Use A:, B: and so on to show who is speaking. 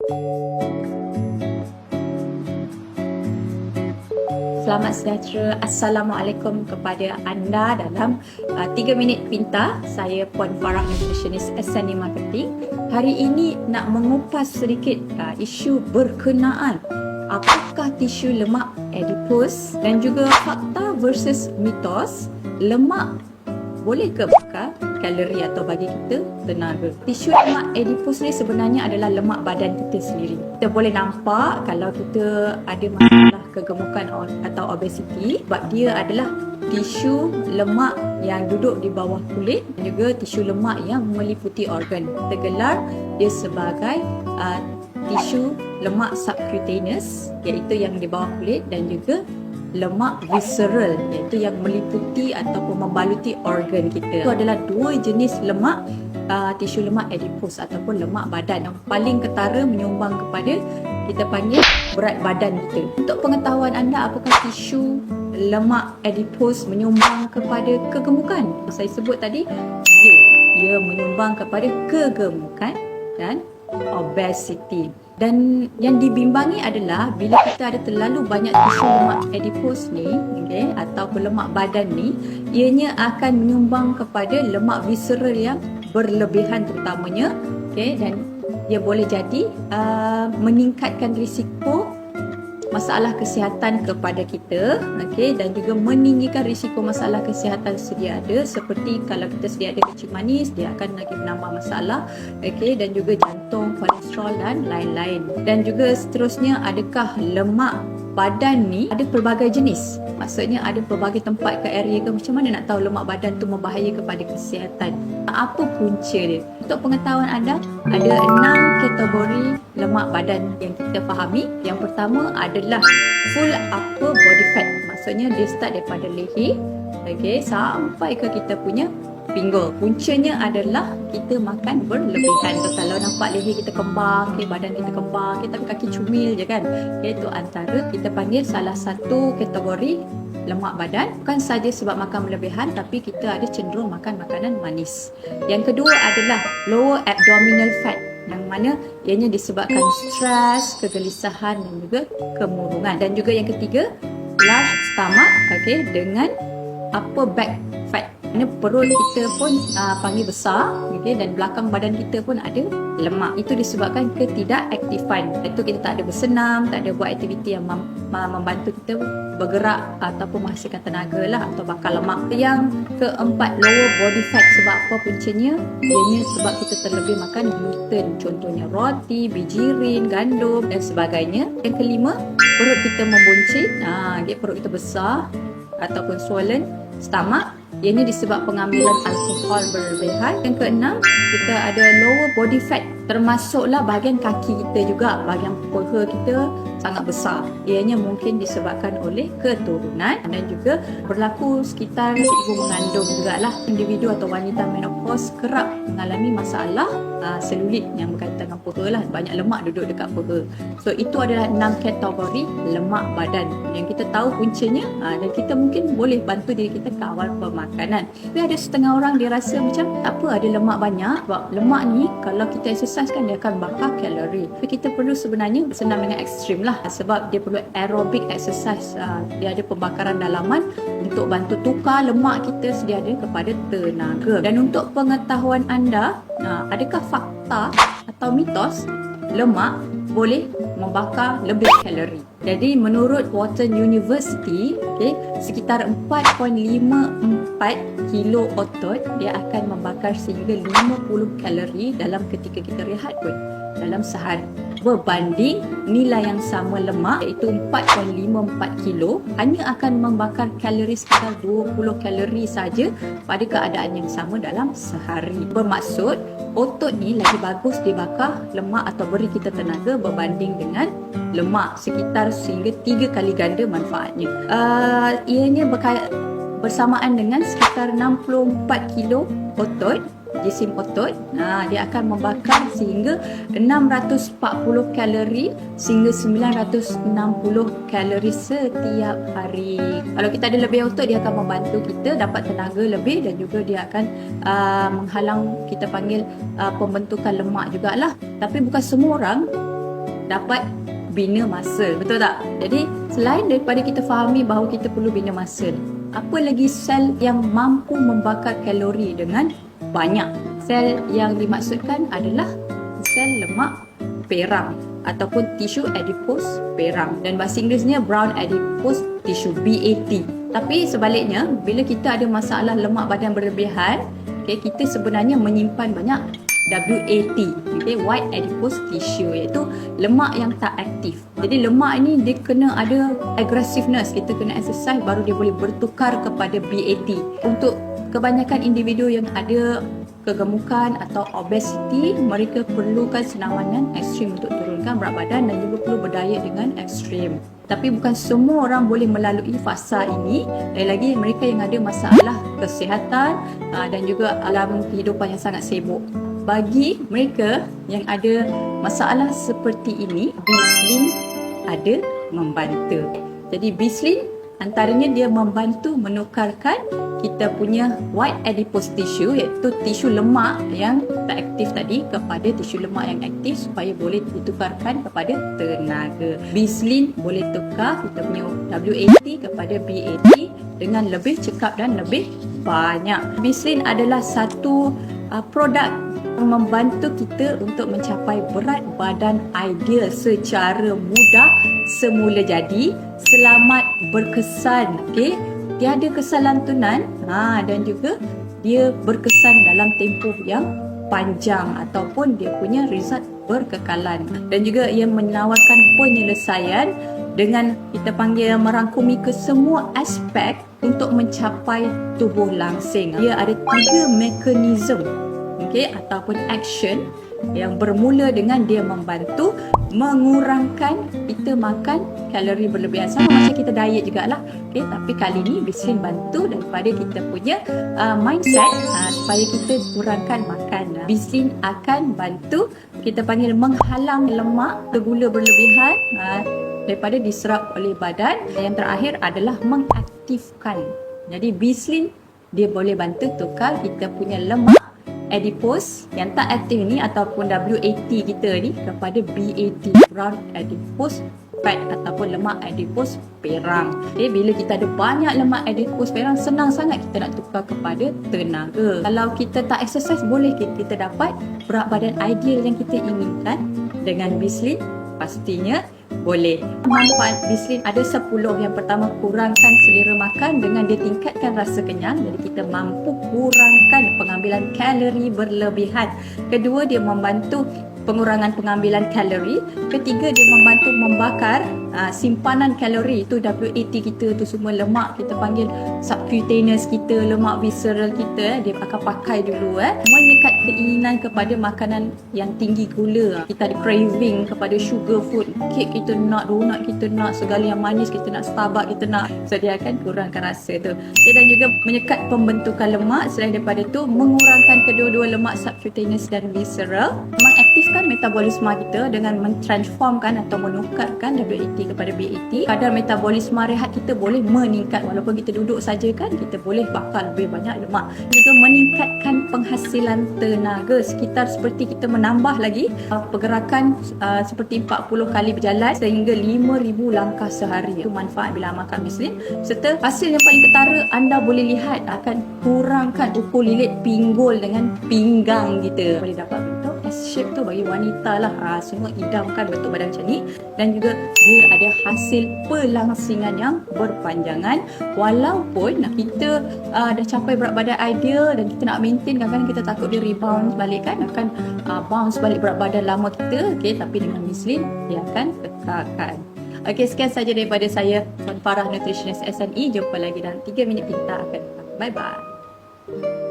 A: Selamat sejahtera. Assalamualaikum kepada anda dalam 3 minit pintar. Saya Puan Farah, nutritionist SNE Marketing. Hari ini nak mengupas sedikit isu berkenaan apakah tisu lemak adipose dan juga fakta versus mitos lemak boleh ke bakar kalori atau bagi kita tenaga. Tisu lemak adipose ni sebenarnya adalah lemak badan kita sendiri. Kita boleh nampak kalau kita ada masalah kegemukan atau obesiti, sebab dia adalah tisu lemak yang duduk di bawah kulit dan juga tisu lemak yang meliputi organ. Kita gelar dia sebagai tisu lemak subcutaneous, iaitu yang di bawah kulit, dan juga lemak visceral, iaitu yang meliputi ataupun membaluti organ kita. Itu adalah dua jenis lemak, tisu lemak adipose ataupun lemak badan yang paling ketara menyumbang kepada kita panggil berat badan kita. Untuk pengetahuan anda, apakah tisu lemak adipose menyumbang kepada kegemukan? Saya sebut tadi, ia menyumbang kepada kegemukan dan obesity. Dan yang dibimbangi adalah bila kita ada terlalu banyak tisu lemak adipose ni, ataupun lemak badan ni, ianya akan menyumbang kepada lemak visceral yang berlebihan terutamanya, dan ia boleh jadi meningkatkan risiko masalah kesihatan kepada kita, dan juga meninggikan risiko masalah kesihatan sedia ada, seperti kalau kita sedia ada kencing manis, dia akan lagi menambah masalah, dan juga jantung, kolesterol dan lain-lain. Dan juga seterusnya, adakah lemak badan ni ada pelbagai jenis? Maksudnya ada pelbagai tempat ke area ke, macam mana nak tahu lemak badan tu membahaya kepada kesihatan? Apa punca dia? Untuk pengetahuan anda, ada 6 kategori lemak badan yang kita fahami. Yang pertama adalah full upper body fat. Maksudnya dia start daripada leher, sampai ke kita punya pinggul. Puncanya adalah kita makan berlebihan. So, kalau nampak leher kita kembang, badan kita kembang, tapi kaki cumil je kan. Itu antara kita panggil salah satu kategori lemak badan. Bukan saja sebab makan berlebihan, tapi kita ada cenderung makan makanan manis. Yang kedua adalah lower abdominal fat, yang mana ianya disebabkan stres, kegelisahan dan juga kemurungan. Dan juga yang ketiga, large stomach, dengan upper back fat. Ini perut kita pun panggil besar, dan belakang badan kita pun ada lemak. Itu disebabkan ketidakaktifan. Itu kita tak ada bersenam, tak ada buat aktiviti yang membantu kita bergerak ataupun menghasilkan tenaga lah, atau bakar lemak. Yang keempat, lower body fat. Sebab apa puncanya? Ianya sebab kita terlebih makan gluten, contohnya roti, bijirin, gandum dan sebagainya. Yang kelima, perut kita membuncit, perut kita besar ataupun swollen stomach. Ianya disebab pengambilan alkohol berlebihan. Yang keenam, kita ada lower body fat, termasuklah bahagian kaki kita juga, bahagian peha kita sangat besar. Ianya mungkin disebabkan oleh keturunan dan juga berlaku sekitar ibu mengandung jugalah. Individu atau wanita menopause kerap mengalami masalah selulit yang berkaitan dengan peha lah. Banyak lemak duduk dekat peha. So itu adalah 6 kategori lemak badan yang kita tahu puncanya, dan kita mungkin boleh bantu diri kita kawal pemakanan. Tapi ada setengah orang dia rasa macam tak apa ada lemak banyak, sebab lemak ni kalau kita exercise kan dia akan bakar kalori. Tapi kita perlu sebenarnya bersenam dengan ekstrim lah, sebab dia perlu aerobic exercise. Dia ada pembakaran dalaman untuk bantu tukar lemak kita sedia ada kepada tenaga. Dan untuk pengetahuan anda, adakah fakta atau mitos lemak boleh membakar lebih kalori? Jadi menurut Wharton University, sekitar 4.54 kilo otot dia akan membakar sehingga 50 kalori dalam ketika kita rehat pun dalam sehari, berbanding nilai yang sama lemak iaitu 4.54 kilo hanya akan membakar kalori sekitar 20 kalori saja pada keadaan yang sama dalam sehari. Bermaksud otot ni lagi bagus dibakar lemak atau beri kita tenaga berbanding dengan lemak, sekitar sehingga 3 kali ganda manfaatnya. Ianya bersamaan dengan sekitar 64 kilo otot, jisim otot. Dia akan membakar sehingga 640 kalori sehingga 960 kalori setiap hari. Kalau kita ada lebih otot, dia akan membantu kita dapat tenaga lebih, dan juga dia akan menghalang kita panggil pembentukan lemak jugalah. Tapi bukan semua orang dapat bina muscle, betul tak? Jadi selain daripada kita fahami bahawa kita perlu bina muscle, apa lagi sel yang mampu membakar kalori dengan banyak? Sel yang dimaksudkan adalah sel lemak perang ataupun tisu adipose perang, dan bahasa Inggerisnya brown adipose tissue, BAT. Tapi sebaliknya, bila kita ada masalah lemak badan berlebihan, kita sebenarnya menyimpan banyak WAT, white adipose tissue, iaitu lemak yang tak aktif. Jadi lemak ini dia kena ada aggressiveness, kita kena exercise baru dia boleh bertukar kepada BAT. Untuk kebanyakan individu yang ada kegemukan atau obesity, mereka perlukan senaman ekstrim untuk turunkan berat badan dan juga perlu berdiet dengan ekstrim. Tapi bukan semua orang boleh melalui fasa ini, lagi-lagi mereka yang ada masalah kesihatan dan juga alam kehidupan yang sangat sibuk. Bagi mereka yang ada masalah seperti ini, Bislin ada membantu. Jadi Bislin antaranya dia membantu menukarkan kita punya white adipose tissue, iaitu tisu lemak yang tak aktif tadi, kepada tisu lemak yang aktif supaya boleh ditukarkan kepada tenaga. Bislin boleh tukar kita punya WAT kepada BAT dengan lebih cekap dan lebih banyak. Bislin adalah satu produk yang membantu kita untuk mencapai berat badan ideal secara mudah, semula jadi, selamat berkesan, tiada kesalantunan, dan juga dia berkesan dalam tempoh yang panjang ataupun dia punya result berkekalan, dan juga ia menawarkan penyelesaian dengan kita panggil merangkumi ke semua aspek untuk mencapai tubuh langsing. Dia ada 3 mekanisme ataupun action yang bermula dengan dia membantu mengurangkan kita makan kalori berlebihan. Sama macam kita diet jugalah. Tapi kali ni Bislin bantu daripada kita punya mindset supaya kita kurangkan makan. Bislin akan bantu kita panggil menghalang lemak, gula berlebihan daripada diserap oleh badan. Yang terakhir adalah mengaktifkan. Jadi Bislin dia boleh bantu tukar kita punya lemak adipose yang tak aktif ni ataupun WAT kita ni kepada BAT, brown adipose fat ataupun lemak adipose perang. Bila kita ada banyak lemak adipose perang, senang sangat kita nak tukar kepada tenaga. Kalau kita tak exercise, boleh kita dapat berat badan ideal yang kita inginkan dengan Bislin? Pastinya boleh. Manfaat Bislin ada 10. Yang pertama, kurangkan selera makan dengan dia tingkatkan rasa kenyang. Jadi kita mampu kurangkan pengambilan kalori berlebihan. Kedua, dia membantu pengurangan pengambilan kalori. Ketiga, dia membantu membakar simpanan kalori, itu WAT kita, tu semua lemak kita panggil subcutaneous kita, lemak visceral kita, dia akan pakai dulu menyekat keinginan kepada makanan yang tinggi gula. Kita ada craving kepada sugar food, kek kita nak, donut kita nak, segala yang manis kita nak, Starbucks kita nak. So dia akan kurangkan rasa tu. Dan juga menyekat pembentukan lemak. Selain daripada tu, mengurangkan kedua-dua lemak subcutaneous dan visceral, mengaktifkan metabolisme kita dengan mentransformkan atau menukarkan WAT kepada BAT. Kadar metabolisme rehat kita boleh meningkat, walaupun kita duduk saja kan, kita boleh bakar lebih banyak lemak. Juga meningkatkan penghasilan tenaga, sekitar seperti kita menambah lagi pergerakan seperti 40 kali berjalan sehingga 5,000 langkah sehari. Itu manfaat bila makan Bislin. Serta hasil yang paling ketara, anda boleh lihat akan kurangkan ukur lilit pinggul dengan pinggang kita. Boleh dapat bentuk S-shape tu bagi wanita lah. Semua idamkan bentuk badan macam ni. Dan juga dia ada hasil pelangsingan yang berpanjangan. Walaupun kita dah capai berat badan ideal dan kita nak maintain, kadang-kadang kita takut dia rebound balik kan, akan bounce balik berat badan lama kita. Tapi dengan Bislin dia akan kekalkan. Sekian saja daripada saya, Puan Farah, Nutritionist SNE. Jumpa lagi dalam 3 minit pintar akan datang. Bye-bye.